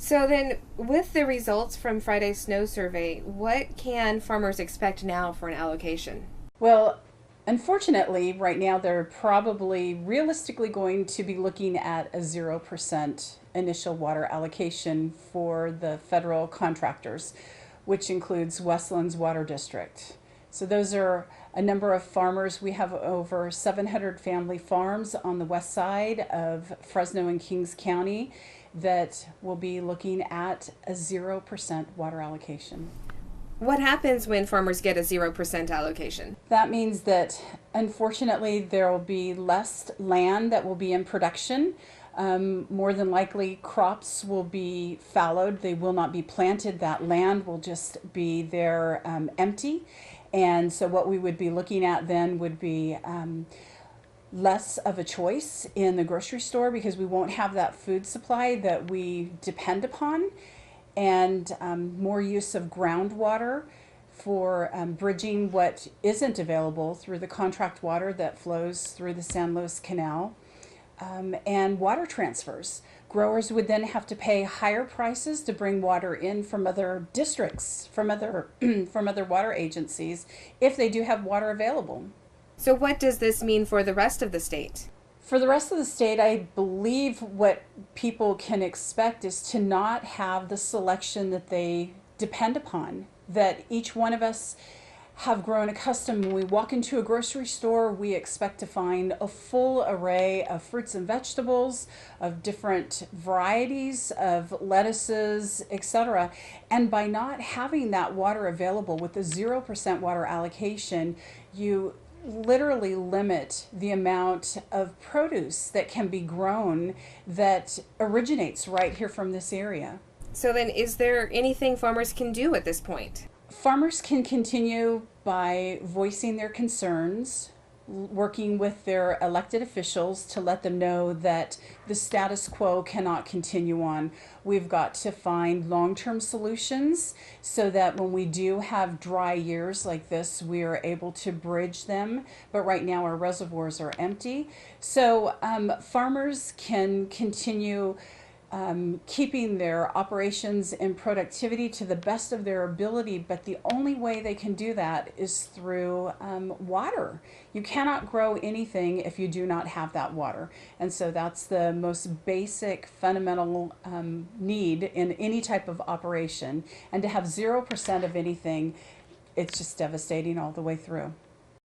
So then, with the results from Friday's snow survey, what can farmers expect now for an allocation? Well, unfortunately, right now they're probably realistically going to be looking at a 0% initial water allocation for the federal contractors, which includes Westlands Water District. So those are a number of farmers. We have over 700 family farms on the west side of Fresno and Kings County that will be looking at a 0% water allocation. What happens when farmers get a 0% allocation? That means that unfortunately there will be less land that will be in production. More than likely crops will be fallowed. They will not be planted. That land will just be there empty. And so what we would be looking at then would be less of a choice in the grocery store because we won't have that food supply that we depend upon, and more use of groundwater for bridging what isn't available through the contract water that flows through the San Luis Canal, and water transfers. Growers would then have to pay higher prices to bring water in from other districts, from other from other water agencies, if they do have water available. So, what does this mean for the rest of the state? For the rest of the state, I believe what people can expect is to not have the selection that they depend upon, that each one of us have grown accustomed. When we walk into a grocery store, we expect to find a full array of fruits and vegetables, of different varieties of lettuces, etc. And by not having that water available with the 0% water allocation, you literally limit the amount of produce that can be grown that originates right here from this area. So, then is there anything farmers can do at this point? Farmers can continue by voicing their concerns, working with their elected officials to let them know that the status quo cannot continue on. We've got to find long-term solutions so that when we do have dry years like this, we are able to bridge them. But right now our reservoirs are empty. So farmers can continue keeping their operations and productivity to the best of their ability, but the only way they can do that is through water. You cannot grow anything if you do not have that water, and so that's the most basic fundamental need in any type of operation. And to have 0% of anything, it's just devastating all the way through.